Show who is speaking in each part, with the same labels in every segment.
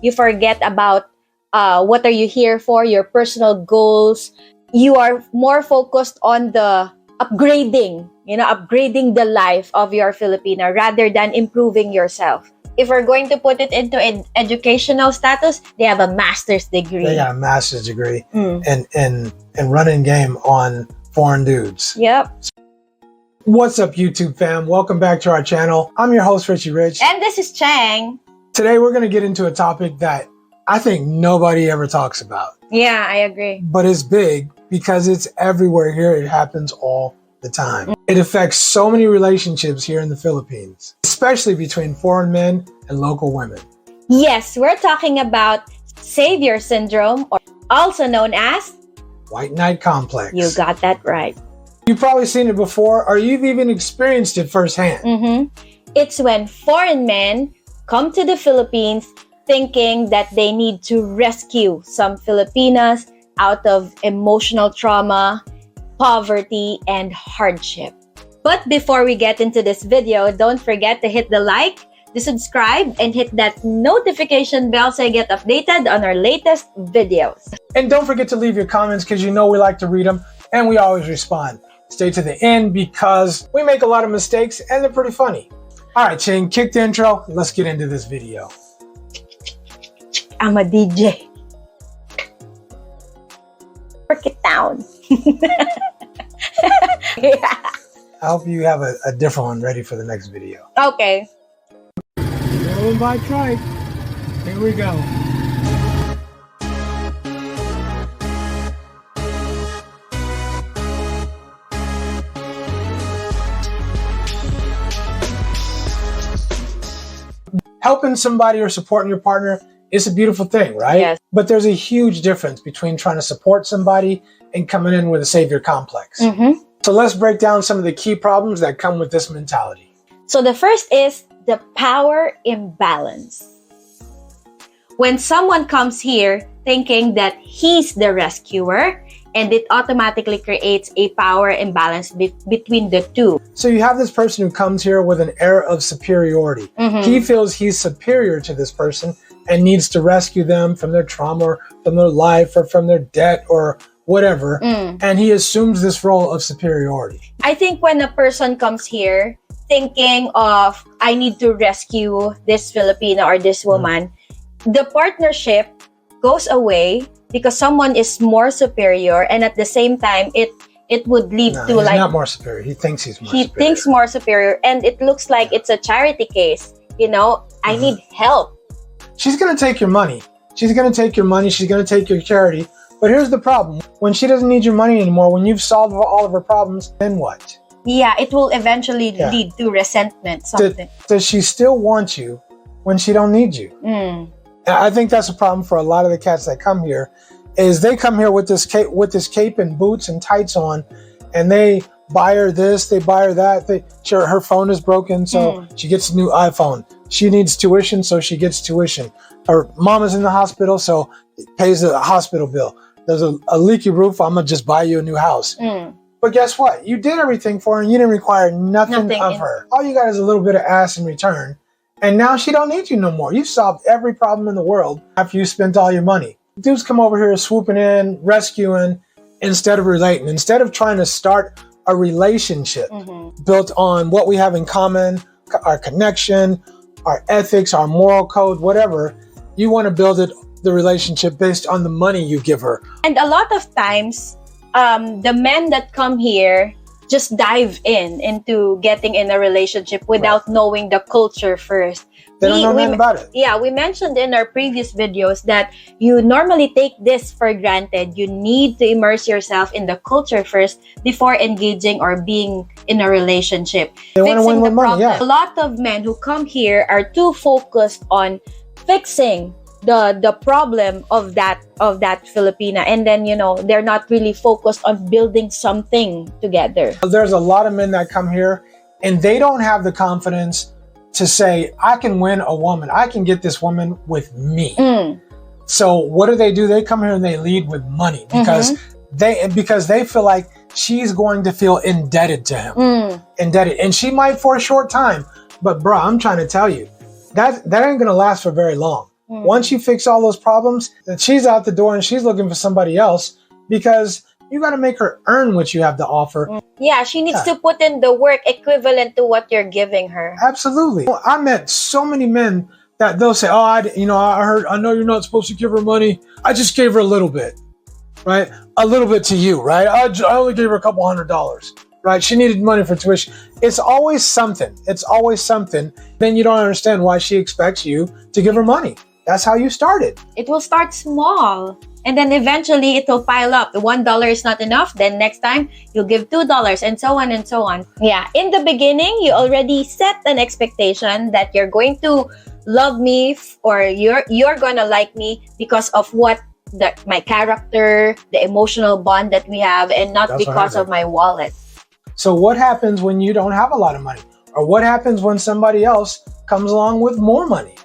Speaker 1: You forget about what are you here for, your personal goals. You are more focused on the upgrading, upgrading the life of your Filipina rather than improving yourself. If we're going to put it into an educational status, they have a master's degree.
Speaker 2: They got a master's degree and running game on foreign dudes.
Speaker 1: Yep.
Speaker 2: What's up, YouTube fam? Welcome back to our channel. I'm your host, Richie Rich.
Speaker 1: And this is Chang.
Speaker 2: Today, we're going to get into a topic that I think nobody ever talks about.
Speaker 1: Yeah, I agree.
Speaker 2: But it's big because it's everywhere here. It happens all the time. It affects so many relationships here in the Philippines, especially between foreign men and local women.
Speaker 1: Yes, we're talking about savior syndrome, or also known as
Speaker 2: white knight complex.
Speaker 1: You got that right.
Speaker 2: You've probably seen it before, or you've even experienced it firsthand.
Speaker 1: It's when foreign men come to the Philippines thinking that they need to rescue some Filipinas out of emotional trauma, poverty, and hardship. But before we get into this video, don't forget to hit the like, to subscribe, and hit that notification bell so you get updated on our latest videos.
Speaker 2: And don't forget to leave your comments because you know we like to read them and we always respond. Stay to the end because we make a lot of mistakes and they're pretty funny. All right, Ching, kick the intro. Let's get into this video.
Speaker 1: I'm a DJ. Break it down. Yeah.
Speaker 2: I hope you have a different one ready for the next video.
Speaker 1: Okay.
Speaker 2: Rolling by trike. Here we go. Helping somebody or supporting your partner is a beautiful thing, right?
Speaker 1: Yes.
Speaker 2: But there's a huge difference between trying to support somebody and coming in with a savior complex. So let's break down some of the key problems that come with this mentality.
Speaker 1: So the first is the power imbalance. When someone comes here thinking that he's the rescuer, and it automatically creates a power imbalance between the two.
Speaker 2: So you have this person who comes here with an air of superiority. He feels he's superior to this person and needs to rescue them from their trauma, or from their life, or from their debt, or whatever. And he assumes this role of superiority.
Speaker 1: I think when a person comes here thinking of, I need to rescue this Filipina or this woman, the partnership goes away because someone is more superior, and at the same time, it would lead to
Speaker 2: he's
Speaker 1: like...
Speaker 2: not more superior. He thinks he's more superior.
Speaker 1: He thinks more superior, and it looks like it's a charity case. I need help.
Speaker 2: She's going to take your money. She's going to take your money. She's going to take your charity. But here's the problem. When she doesn't need your money anymore, when you've solved all of her problems, then what?
Speaker 1: Yeah, it will eventually lead to resentment, something.
Speaker 2: Does she still want you when she don't need you? I think that's a problem for a lot of the cats that come here, is they come here with this cape and boots and tights on, and they buy her this, they buy her that. Her phone is broken, so she gets a new iPhone. She needs tuition, so she gets tuition. Her mom is in the hospital, so it pays the hospital bill. There's a leaky roof, I'm gonna just buy you a new house. But guess what? You did everything for her and you didn't require nothing of her. All you got is a little bit of ass in return. And now she don't need you no more. You solved every problem in the world after you spent all your money. Dudes come over here swooping in, rescuing, instead of relating. Instead of trying to start a relationship built on what we have in common, our connection, our ethics, our moral code, whatever, you want to build the relationship based on the money you give her.
Speaker 1: And a lot of times, the men that come here just dive into getting in a relationship without knowing the culture first.
Speaker 2: They don't know nothing about it.
Speaker 1: Yeah, we mentioned in our previous videos that you normally take this for granted. You need to immerse yourself in the culture first before engaging or being in a relationship.
Speaker 2: They want to win with money, yeah.
Speaker 1: A lot of men who come here are too focused on fixing the problem of that Filipina, and then they're not really focused on building something together.
Speaker 2: There's a lot of men that come here and they don't have the confidence to say, I can win a woman, I can get this woman with me. So what do? They come here and they lead with money because they feel like she's going to feel indebted to him. Indebted, and she might for a short time, but bro, I'm trying to tell you that ain't gonna last for very long. Once you fix all those problems, then she's out the door and she's looking for somebody else because you got to make her earn what you have to offer.
Speaker 1: Yeah, she needs to put in the work equivalent to what you're giving her.
Speaker 2: Absolutely. Well, I met so many men that they'll say, "Oh, I know you're not supposed to give her money. I just gave her a little bit, right? A little bit to you, right? I only gave her a couple $100, right? She needed money for tuition." It's always something. It's always something. Then you don't understand why she expects you to give her money. That's how you started.
Speaker 1: It will start small. And then eventually it will pile up. The $1 is not enough. Then next time you'll give $2 and so on and so on. Yeah. In the beginning, you already set an expectation that you're going to love me or you're going to like me because of what my character, the emotional bond that we have, and not because of my wallet.
Speaker 2: So what happens when you don't have a lot of money? Or what happens when somebody else comes along with more money?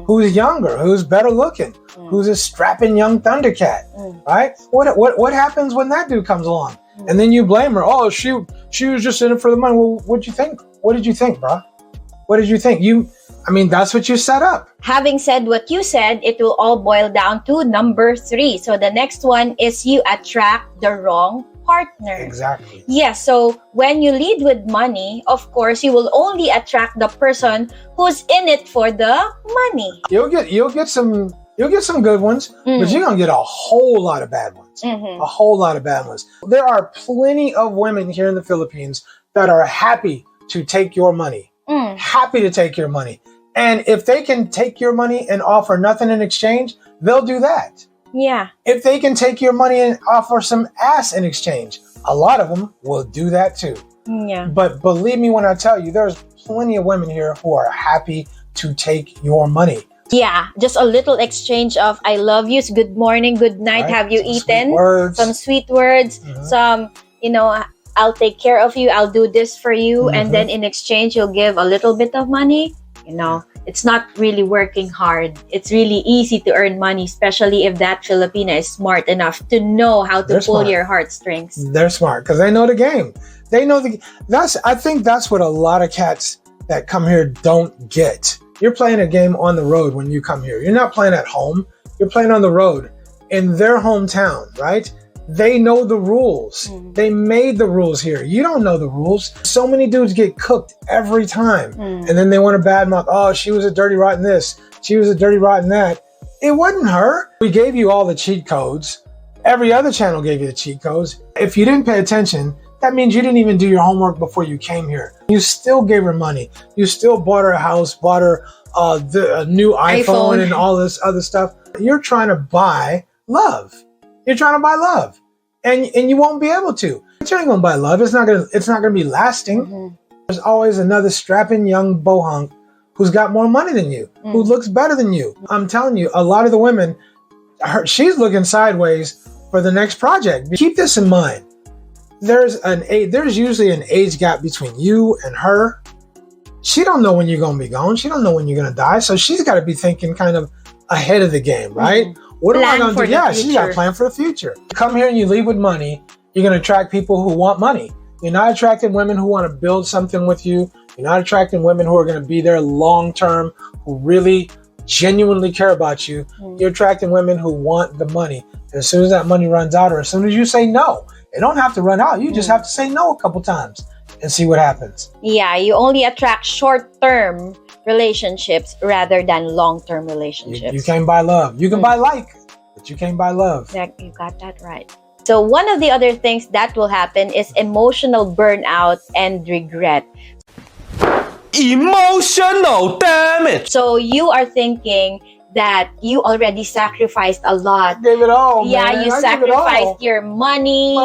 Speaker 2: Who's younger, who's better looking, who's a strapping young Thundercat, right? What happens when that dude comes along? And then you blame her. Oh, she was just in it for the money. Well, what'd you think? What did you think, bro? What did you think? That's what you set up. Having
Speaker 1: said what you said, it will all boil down to number 3. So the next one is you attract the wrong partner.
Speaker 2: Exactly.
Speaker 1: Yes, so when you lead with money, of course, you will only attract the person who's in it for the money.
Speaker 2: You'll get some good ones, but you're gonna get a whole lot of bad ones. A whole lot of bad ones. There are plenty of women here in the Philippines that are happy to take your money. Happy to take your money. And if they can take your money and offer nothing in exchange, they'll do that.
Speaker 1: Yeah.
Speaker 2: If they can take your money and offer some ass in exchange, a lot of them will do that too.
Speaker 1: Yeah.
Speaker 2: But believe me when I tell you, there's plenty of women here who are happy to take your money.
Speaker 1: Yeah, just a little exchange of I love you, good morning, good night, right. Have you eaten? Some sweet words, some, I'll take care of you, I'll do this for you. And then in exchange, you'll give a little bit of money. It's not really working hard. It's really easy to earn money, especially if that Filipina is smart enough to know how to pull your heartstrings.
Speaker 2: They're smart because they know the game. I think that's what a lot of cats that come here don't get. You're playing a game on the road when you come here. You're not playing at home. You're playing on the road in their hometown, right? They know the rules. They made the rules here. You don't know the rules. So many dudes get cooked every time. And then they want to badmouth, oh, she was a dirty rotten this. She was a dirty rotten that. It wasn't her. We gave you all the cheat codes. Every other channel gave you the cheat codes. If you didn't pay attention, that means you didn't even do your homework before you came here. You still gave her money. You still bought her a house, bought her a new iPhone and all this other stuff. You're trying to buy love. You're trying to buy love, and you won't be able to. But you ain't gonna buy love. It's not gonna be lasting. There's always another strapping young bohunk who's got more money than you, who looks better than you. I'm telling you, a lot of the women, she's looking sideways for the next project. Keep this in mind. There's usually an age gap between you and her. She don't know when you're gonna be gone. She don't know when you're gonna die. So she's got to be thinking kind of ahead of the game, right? What am I going to do? Yeah, she's got to plan for the future. You come here and you leave with money, you're going to attract people who want money. You're not attracting women who want to build something with you. You're not attracting women who are going to be there long term, who really genuinely care about you. You're attracting women who want the money. And as soon as that money runs out, or as soon as you say no, it don't have to run out. You just have to say no a couple times and see what happens.
Speaker 1: Yeah, you only attract short-term relationships rather than long-term relationships.
Speaker 2: You can't buy love. You can buy but you can't buy love.
Speaker 1: You got that right. So one of the other things that will happen is emotional burnout and regret.
Speaker 3: Emotional damage.
Speaker 1: So you are thinking that you already sacrificed a lot.
Speaker 2: I gave it all.
Speaker 1: Yeah,
Speaker 2: man.
Speaker 1: you sacrificed your money,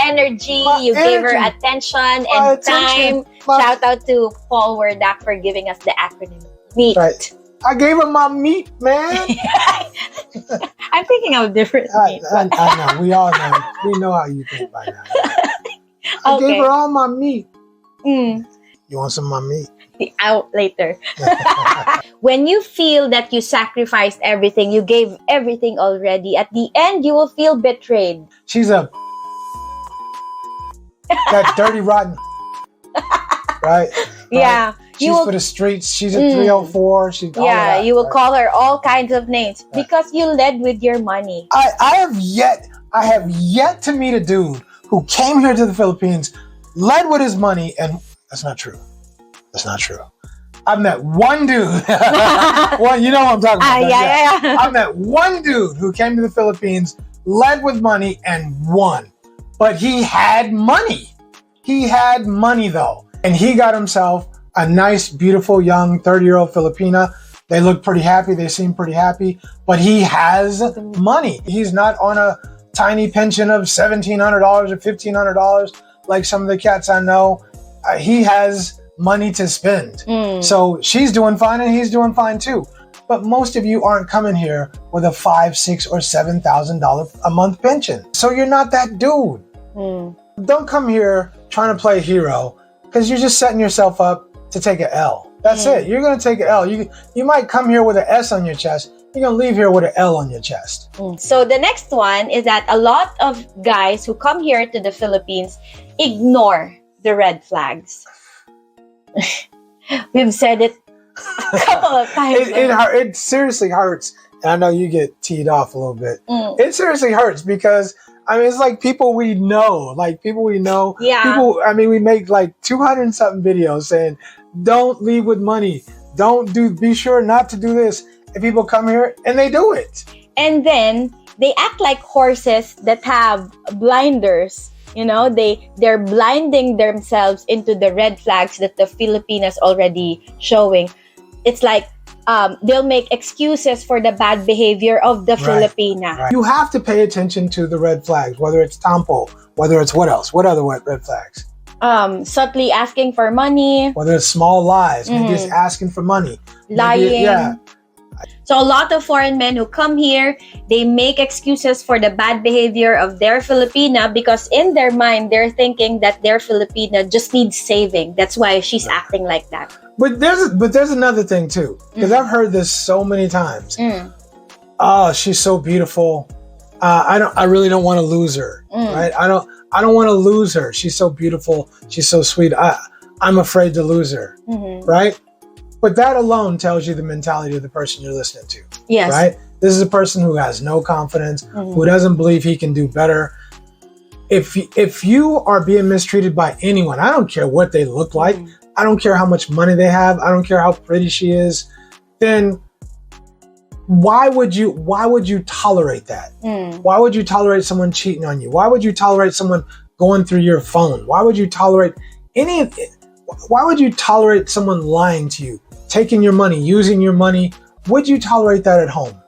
Speaker 1: energy. You gave her attention and time. Shout out to Paul Werdak for giving us the acronym MEAT.
Speaker 2: Right. I gave her my meat, man.
Speaker 1: I'm thinking of different meat.
Speaker 2: I know. We all know. We know how you think by now. I gave her all my meat. You want some of my meat?
Speaker 1: Out later. When you feel that you sacrificed everything, you gave everything already, at the end you will feel betrayed.
Speaker 2: She's that dirty rotten. Right?
Speaker 1: Yeah.
Speaker 2: She's for the streets. She's a 304.
Speaker 1: You will call her all kinds of names because you led with your money.
Speaker 2: I have yet to meet a dude who came here to the Philippines, led with his money, and that's not true. That's not true. I've met one dude. Well, you know what I'm talking about.
Speaker 1: Yeah.
Speaker 2: I met one dude who came to the Philippines, led with money, and won. But he had money. He had money though, and he got himself a nice, beautiful, young 30-year-old Filipina. They look pretty happy. They seem pretty happy, but he has money. He's not on a tiny pension of $1,700 or $1,500 like some of the cats I know. He has money to spend. So she's doing fine and he's doing fine too. But most of you aren't coming here with a $5,000, $6,000, or $7,000 a month pension. So you're not that dude. Don't come here trying to play hero because you're just setting yourself up to take an L. That's it. You're going to take an L. You might come here with an S on your chest. You're going to leave here with an L on your chest.
Speaker 1: So the next one is that a lot of guys who come here to the Philippines ignore the red flags. We've said it a couple of times.
Speaker 2: It seriously hurts. And I know you get teed off a little bit. It seriously hurts because I mean, it's like people we know. Yeah. We make like 200 and something videos saying, don't leave with money. Be sure not to do this. And people come here and they do it.
Speaker 1: And then they act like horses that have blinders. You know, they're blinding themselves into the red flags that the Filipinas already showing. It's like, they'll make excuses for the bad behavior of the Filipina.
Speaker 2: Right. You have to pay attention to the red flags, whether it's tampo, whether it's what else? What other red flags?
Speaker 1: Subtly asking for money.
Speaker 2: Whether it's small lies, maybe just asking for money.
Speaker 1: Lying. So a lot of foreign men who come here, they make excuses for the bad behavior of their Filipina because in their mind, they're thinking that their Filipina just needs saving. That's why she's acting like that.
Speaker 2: But there's another thing too, because I've heard this so many times. Oh, she's so beautiful. I really don't want to lose her. Right? I don't want to lose her. She's so beautiful. She's so sweet. I'm afraid to lose her. Right? But that alone tells you the mentality of the person you're listening to.
Speaker 1: Yes.
Speaker 2: Right? This is a person who has no confidence, who doesn't believe he can do better. If you are being mistreated by anyone, I don't care what they look like, I don't care how much money they have, I don't care how pretty she is, then why would you tolerate that? Why would you tolerate someone cheating on you? Why would you tolerate someone going through your phone? Why would you tolerate why would you tolerate someone lying to you, taking your money, using your money? Would you tolerate that at home?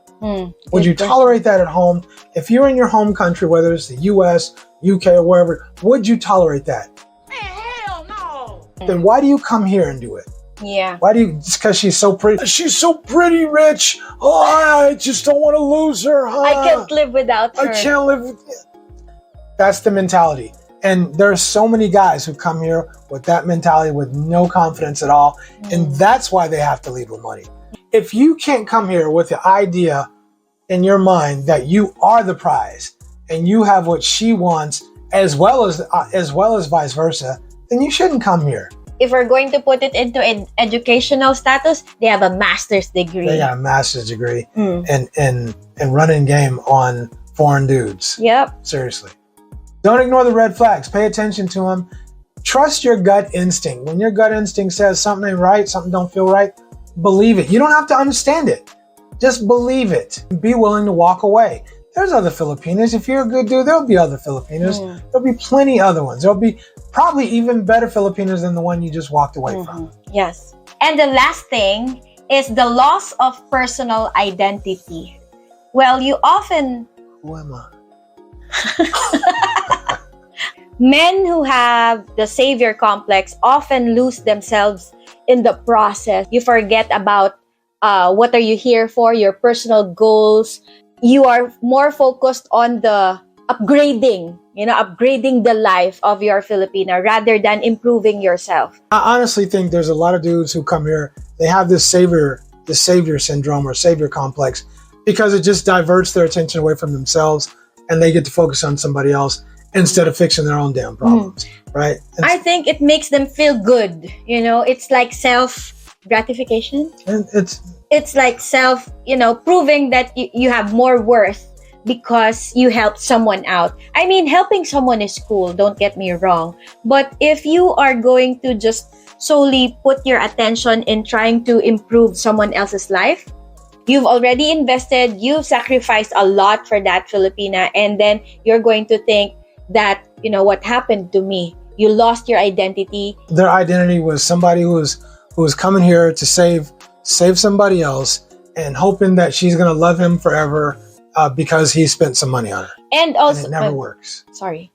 Speaker 2: Would you tolerate that at home? If you're in your home country, whether it's the US, UK, or wherever, would you tolerate that?
Speaker 4: Hell no!
Speaker 2: Then why do you come here and do it?
Speaker 1: Yeah.
Speaker 2: Why do you, just because she's so pretty? She's so pretty, Rich. Oh, I just don't want to lose her. Huh?
Speaker 1: I can't live without her.
Speaker 2: I can't live with you. That's the mentality. And there's so many guys who come here with that mentality with no confidence at all. And that's why they have to leave with money. If you can't come here with the idea in your mind that you are the prize and you have what she wants as well as vice versa, then you shouldn't come here.
Speaker 1: If we're going to put it into an educational status, they have a master's degree.
Speaker 2: They got a master's degree and running game on foreign dudes.
Speaker 1: Yep.
Speaker 2: Seriously. Don't ignore the red flags. Pay attention to them. Trust your gut instinct. When your gut instinct says something ain't right, something don't feel right, believe it. You don't have to understand it. Just believe it. Be willing to walk away. There's other Filipinas. If you're a good dude, there'll be other Filipinas. There'll be plenty other ones. There'll be probably even better Filipinas than the one you just walked away from.
Speaker 1: Yes. And the last thing is the loss of personal identity. Well, you often...
Speaker 2: Who am I?
Speaker 1: Men who have the savior complex often lose themselves in the process. You forget about what are you here for, your personal goals. You are more focused on the upgrading the life of your Filipina rather than improving yourself.
Speaker 2: I honestly think there's a lot of dudes who come here, they have this savior syndrome or savior complex because it just diverts their attention away from themselves and they get to focus on somebody else. instead of fixing their own damn problems, right? And
Speaker 1: I think it makes them feel good. You know, it's like self-gratification.
Speaker 2: and
Speaker 1: It's like self, proving that you have more worth because you helped someone out. I mean, helping someone is cool, don't get me wrong. But if you are going to just solely put your attention in trying to improve someone else's life, you've already invested, you've sacrificed a lot for that Filipina, and then you're going to think that, what happened to me? You lost your identity.
Speaker 2: their identity was somebody who was coming here to save somebody else and hoping that she's gonna love him forever because he spent some money on her.
Speaker 1: And also,
Speaker 2: And it never works.
Speaker 1: sorry.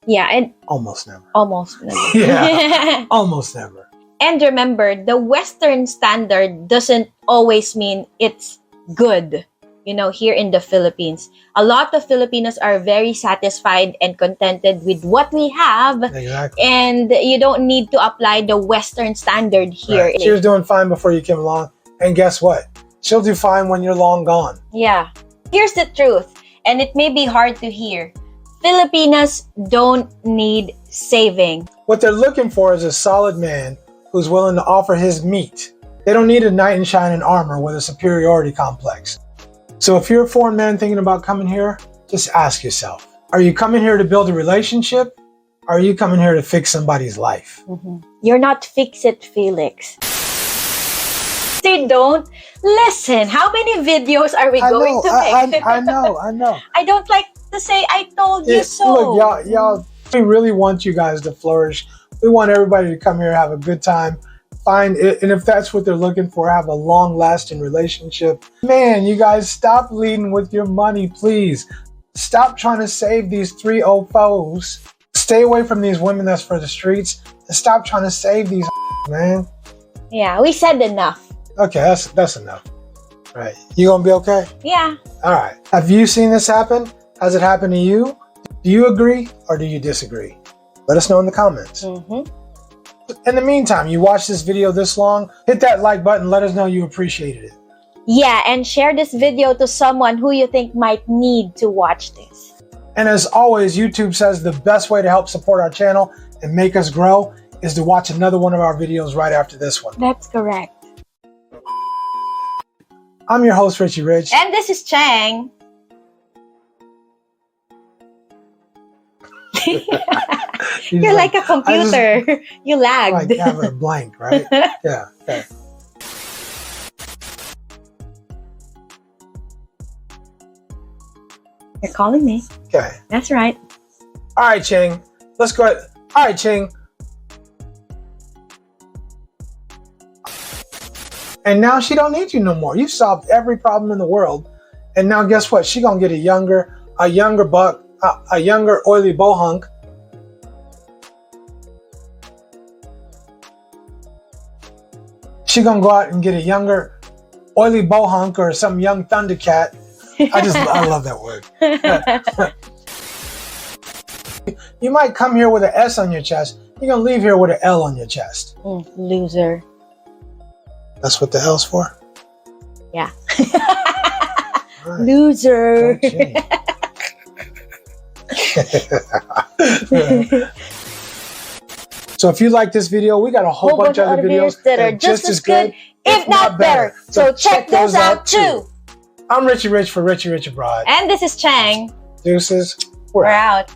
Speaker 1: Yeah, and
Speaker 2: Almost never.
Speaker 1: almost never.
Speaker 2: Yeah, almost never.
Speaker 1: And remember, the Western standard doesn't always mean it's good. Here in the Philippines, a lot of Filipinos are very satisfied and contented with what we have.
Speaker 2: Exactly.
Speaker 1: And you don't need to apply the Western standard here.
Speaker 2: Right. She was doing fine before you came along. And guess what? She'll do fine when you're long gone.
Speaker 1: Yeah. Here's the truth, and it may be hard to hear. Filipinas don't need saving.
Speaker 2: What they're looking for is a solid man who's willing to offer his meat. They don't need a knight in shining armor with a superiority complex. So if you're a foreign man thinking about coming here, just ask yourself, are you coming here to build a relationship? Or are you coming here to fix somebody's life?
Speaker 1: You're not fix-it, Felix. They don't listen. How many videos are we going to make?
Speaker 2: I know.
Speaker 1: I don't like to say I told you so.
Speaker 2: Look, y'all, we really want you guys to flourish. We want everybody to come here, have a good time, find it, and if that's what they're looking for, have a long-lasting relationship. Man, you guys, stop leading with your money, please. Stop trying to save these 3 foes. Stay away from these women that's for the streets, and stop trying to save these man.
Speaker 1: Yeah, we said enough.
Speaker 2: Okay, that's enough. Right. You gonna be okay?
Speaker 1: Yeah.
Speaker 2: All right. Have you seen this happen? Has it happened to you? Do you agree or do you disagree? Let us know in the comments. In the meantime, you watched this video this long, hit that like button. Let us know you appreciated it.
Speaker 1: Yeah, and share this video to someone who you think might need to watch this.
Speaker 2: And as always, YouTube says the best way to help support our channel and make us grow is to watch another one of our videos right after this one.
Speaker 1: That's correct.
Speaker 2: I'm your host, Richie Rich.
Speaker 1: And this is Chang. You're like a computer. You lagged.
Speaker 2: Like have a blank, right? Yeah. Okay.
Speaker 1: You're calling me.
Speaker 2: Okay.
Speaker 1: That's right.
Speaker 2: All right, Ching. Let's go ahead. All right, Ching. And now she don't need you no more. You solved every problem in the world. And now guess what? She gonna get a younger buck, a younger oily bohunk. She gonna go out and get a younger oily bohunk or some young thundercat. I love that word. You might come here with an S on your chest. You're gonna leave here with an L on your chest.
Speaker 1: Loser.
Speaker 2: That's what the L's for?
Speaker 1: Yeah.
Speaker 2: Right.
Speaker 1: Loser.
Speaker 2: So if you like this video, we got a whole bunch of other videos
Speaker 1: that are just as good, if not better. So check those out too.
Speaker 2: I'm Richie Rich for Richie Rich Abroad.
Speaker 1: And this is Chang.
Speaker 2: Deuces.
Speaker 1: We're out.